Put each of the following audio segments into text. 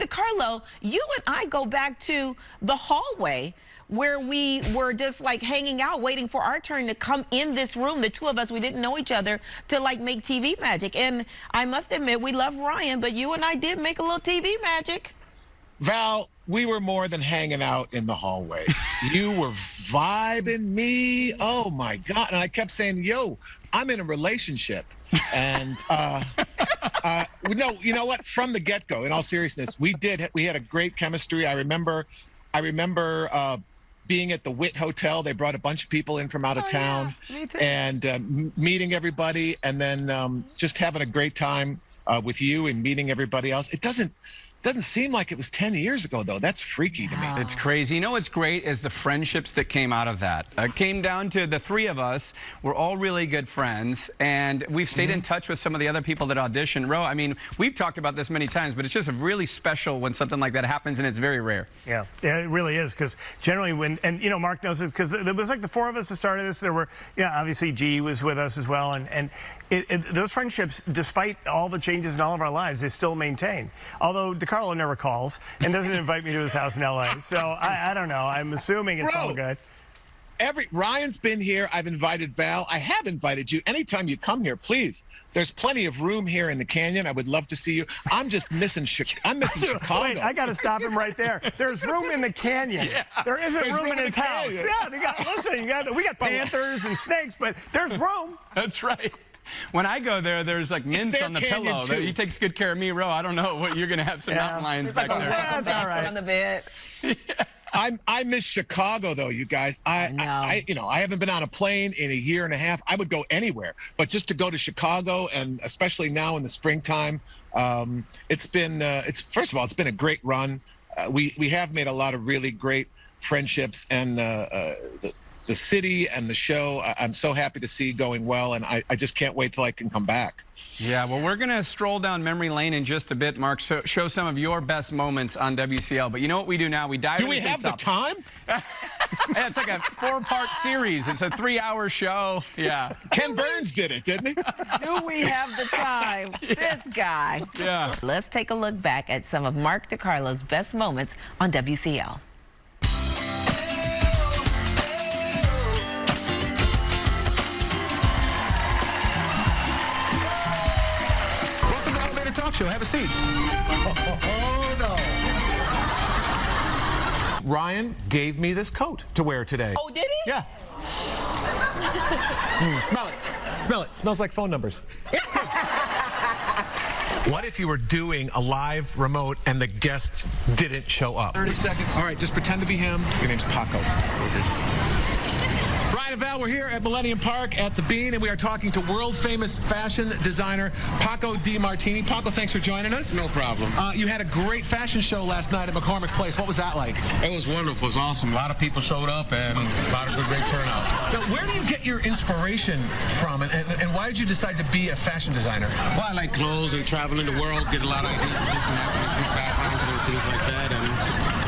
DeCarlo, you and I go back to the hallway where we were just like hanging out, waiting for our turn to come in this room. The two of us, we didn't know each other, to like make TV magic. And I must admit, we love Ryan, but you and I did make a little TV magic. Val, we were more than hanging out in the hallway. You were vibing me. Oh my God. And I kept saying, yo, I'm in a relationship. And no, you know what? From the get-go, in all seriousness, we had a great chemistry. I remember being at the Witt Hotel. They brought a bunch of people in from out of town. Yeah, me too. And meeting everybody, and then just having a great time with you and meeting everybody else. It doesn't seem like it was 10 years ago, though. That's freaky to me. It's crazy. You know what's great is the friendships that came out of that. It came down to the three of us. We're all really good friends, and we've stayed in touch with some of the other people that auditioned. Roe, I mean, we've talked about this many times, but it's just really special when something like that happens, and it's very rare. Yeah, it really is, because generally and you know, Mark knows this, because it was like the four of us that started this. There were, you know, obviously G was with us as well, and those friendships, despite all the changes in all of our lives, they still maintain. Although DeCarlo never calls and doesn't invite me to his house in LA, so I don't know. I'm assuming it's all good. Ryan's been here. I've invited Val. I have invited you. Anytime you come here, please. There's plenty of room here in the canyon. I would love to see you. I'm just missing Chicago. Wait, I got to stop him right there. There's room in the canyon. Yeah. There isn't room in his house. Canyon. Yeah, we got panthers and snakes, but there's room. That's right. When I go there, there's like mints on the pillow. He takes good care of me, Roe. I don't know what you're gonna have some mountain lions back there. That's all right. On the bed. I miss Chicago, though, you guys. I haven't been on a plane in a year and a half. I would go anywhere, but just to go to Chicago, and especially now in the springtime, first of all, it's been a great run. We have made a lot of really great friendships, and the city and the show, I'm so happy to see going well, and I just can't wait till I can come back. Yeah, well, we're going to stroll down memory lane in just a bit, Mark, so show some of your best moments on WCL. But you know what we do now? We dive into Do we have the time? Yeah, it's like a 4-part series. It's a 3-hour show. Yeah. Ken Burns did it, didn't he? Do we have the time? Yeah. This guy. Yeah. Let's take a look back at some of Mark DeCarlo's best moments on WCL. Talk show. Have a seat. Oh, no. Ryan gave me this coat to wear today. Oh, did he? Yeah. Smell it. Smell it. Smells like phone numbers. What if you were doing a live remote and the guest didn't show up? 30 seconds. All right, just pretend to be him. Your name's Paco. Okay. Ryan and Val, we're here at Millennium Park at the Bean, and we are talking to world-famous fashion designer Paco DiMartini. Paco, thanks for joining us. No problem. You had a great fashion show last night at McCormick Place. What was that like? It was wonderful. It was awesome. A lot of people showed up, and a lot of good, great turnout. Now, where do you get your inspiration from, and why did you decide to be a fashion designer? Well, I like clothes and traveling the world, get a lot of ideas from different backgrounds and things like that, and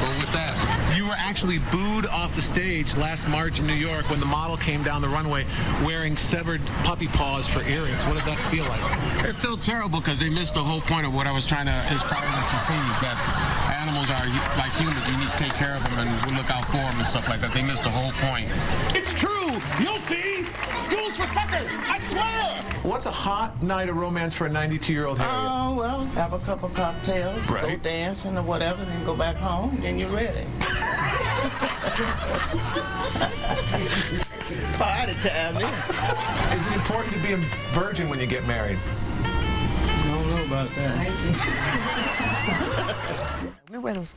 go with that. You were actually booed off the stage last March in New York when the model came down the runway wearing severed puppy paws for earrings. What did that feel like? It felt terrible because they missed the whole point of what I was trying to inspire them to see, that animals are like humans. You need to take care of them and we look out for them and stuff like that. They missed the whole point. It's true. You'll see. School's for suckers. I swear. What's a hot night of romance for a 92-year-old Harriet? Oh, well, have a couple cocktails, go dancing or whatever, then go back home, then you're ready. Party time, yeah. Is it important to be a virgin when you get married? I don't know about that. Let me wear those.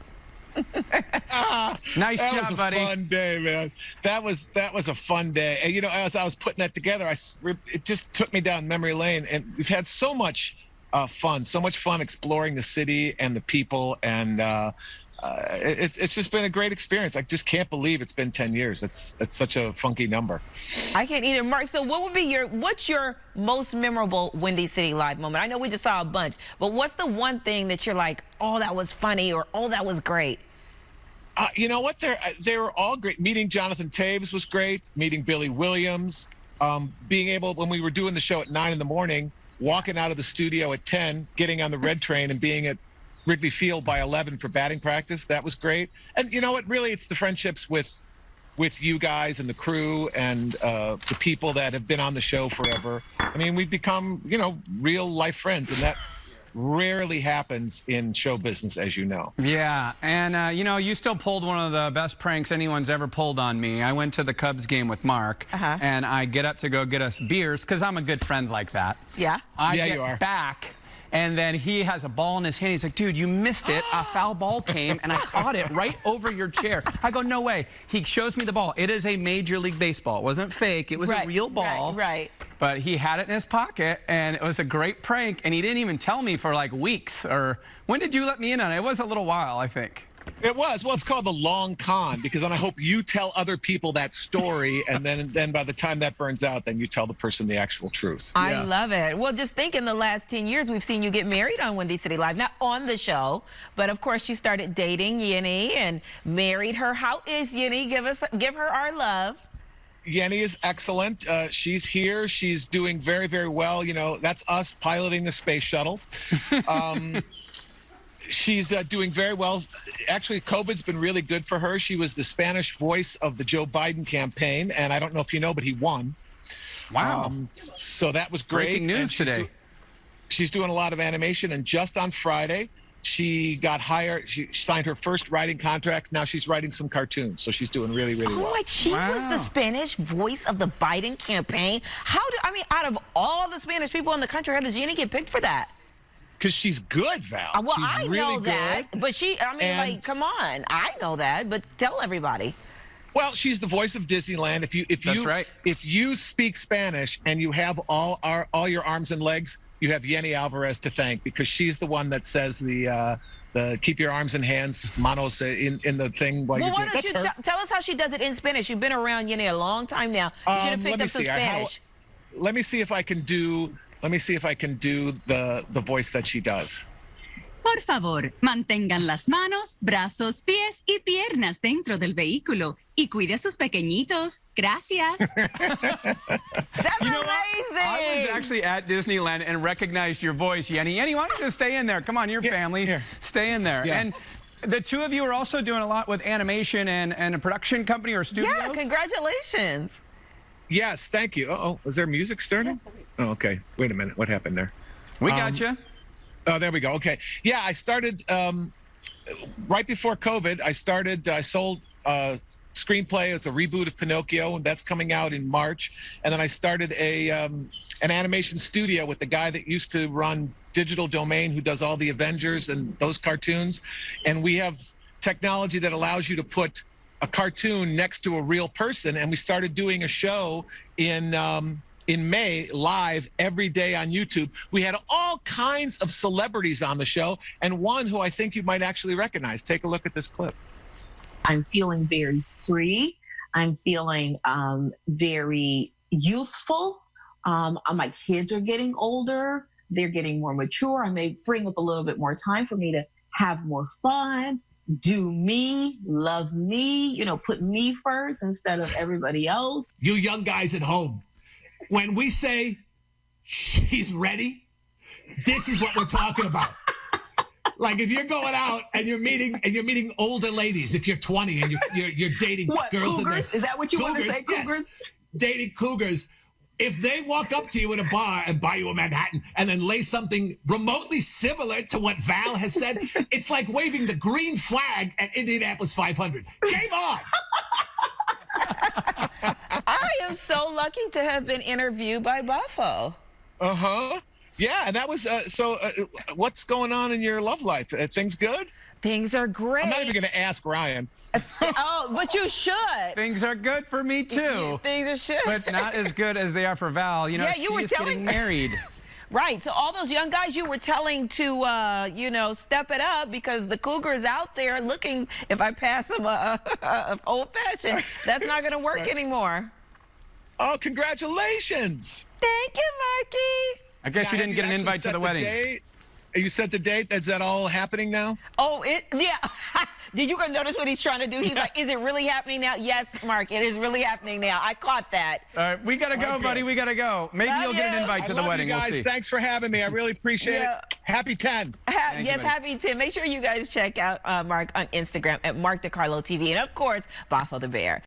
Nice job, buddy. That was a fun day, man. That was a fun day. And you know, as I was putting that together, it just took me down memory lane, and we've had so much fun exploring the city and the people, and it's just been a great experience. I just can't believe it's been 10 years. It's such a funky number. I can't either. Mark, so what's your most memorable Windy City Live moment? I know we just saw a bunch, but what's the one thing that you're like, oh, that was funny, or oh, that was great? You know what? They were all great. Meeting Jonathan Taves was great. Meeting Billy Williams. Being able, when we were doing the show at 9 in the morning, walking out of the studio at 10, getting on the red train and being at Wrigley Field by 11 for batting practice. That was great. And you know what? Really, it's the friendships with you guys and the crew and the people that have been on the show forever. I mean, we've become, you know, real life friends, and that rarely happens in show business, as you know. Yeah, and you know, you still pulled one of the best pranks anyone's ever pulled on me. I went to the Cubs game with Mark, and I get up to go get us beers because I'm a good friend like that. Yeah. I Yeah, get you are. back, and then he has a ball in his hand. He's like, dude, you missed it. A foul ball came, and I caught it right over your chair. I go, no way. He shows me the ball. It is a Major League Baseball. It wasn't fake. It was a real ball. Right. But he had it in his pocket, and it was a great prank, and he didn't even tell me for like weeks. Or when did you let me in on it? It was a little while, I think. It was. Well, it's called the long con, because then I hope you tell other people that story, and then by the time that burns out, then you tell the person the actual truth. I love it. Well, just think in the last 10 years, we've seen you get married on Windy City Live, not on the show, but of course you started dating Yenny and married her. How is Yenny? Give her our love. Yenny is excellent. She's here. She's doing very, very well. You know, that's us piloting the space shuttle. She's doing very well. Actually, COVID's been really good for her. She was the Spanish voice of the Joe Biden campaign, and I don't know if you know, but he won. Wow. So that was great. Breaking news today. She's doing a lot of animation, and just on Friday, she got hired. She signed her first writing contract. Now she's writing some cartoons, so she's doing really, really well. Like she was the Spanish voice of the Biden campaign. I mean, out of all the Spanish people in the country, how does Yenny get picked for that? Because she's good, Val. Well, she's I really know good. that, but like, come on. I know that, but tell everybody. Well, she's the voice of Disneyland. If you speak Spanish and you have all your arms and legs, you have Yenny Alvarez to thank, because she's the one that says the keep your arms and hands, manos, in the thing while you're doing it. That's her. Tell us how she does it in Spanish. You've been around Yenny a long time now. You should have picked up some Spanish. Let me see if I can do the voice that she does. Por favor, mantengan las manos, brazos, pies y piernas dentro del vehículo y cuide a sus pequeñitos. Gracias. That's amazing. I was actually at Disneyland and recognized your voice, Yenny. Yenny, why don't you just stay in there? Come on, your family. Here. Stay in there. Yeah. And the two of you are also doing a lot with animation and a production company or studio. Yeah, congratulations. Yes, thank you. Uh-oh, was there music starting? Oh, okay. Wait a minute. What happened there? We got you. Oh, there we go. Okay. Yeah, I started right before COVID. I sold a screenplay. It's a reboot of Pinocchio, and that's coming out in March. And then I started an animation studio with the guy that used to run Digital Domain, who does all the Avengers and those cartoons. And we have technology that allows you to put a cartoon next to a real person. And we started doing a show in May, live every day on YouTube. We had all kinds of celebrities on the show, and one who I think you might actually recognize. Take a look at this clip. I'm feeling very free. I'm feeling very youthful. My kids are getting older. They're getting more mature. I may freeing up a little bit more time for me to have more fun, do me, love me, you know, put me first instead of everybody else. You young guys at home, when we say she's ready, this is what we're talking about. Like if you're going out and you're meeting older ladies, if you're 20 and you're dating girls in their Is that what you want to say, cougars? Yes, dating cougars. If they walk up to you in a bar and buy you a Manhattan and then lay something remotely similar to what Val has said, it's like waving the green flag at Indianapolis 500. Game on! I am so lucky to have been interviewed by Buffo. Uh-huh. Yeah, and that was, what's going on in your love life? Things good? Things are great. I'm not even going to ask Ryan. Oh, but you should. Things are good for me, too. Things are shit. But not as good as they are for Val. You know, yeah, you were getting married. Right. So all those young guys you were telling to, you know, step it up because the cougar is out there looking, if I pass them a old-fashioned, that's not going to work anymore. Oh, congratulations. Thank you, Marky. I guess you didn't get an invite to the wedding. You set the date? Is that all happening now? Oh, yeah. Did you notice what he's trying to do? He's like, is it really happening now? Yes, Mark, it is really happening now. I caught that. All right, we got to go, buddy. We got to go. Maybe you'll get an invite to the wedding. You guys. We'll see. Thanks for having me. I really appreciate it. Happy 10. Yes, happy 10. Make sure you guys check out Mark on Instagram at Mark DeCarlo TV. And, of course, Bafo the Bear.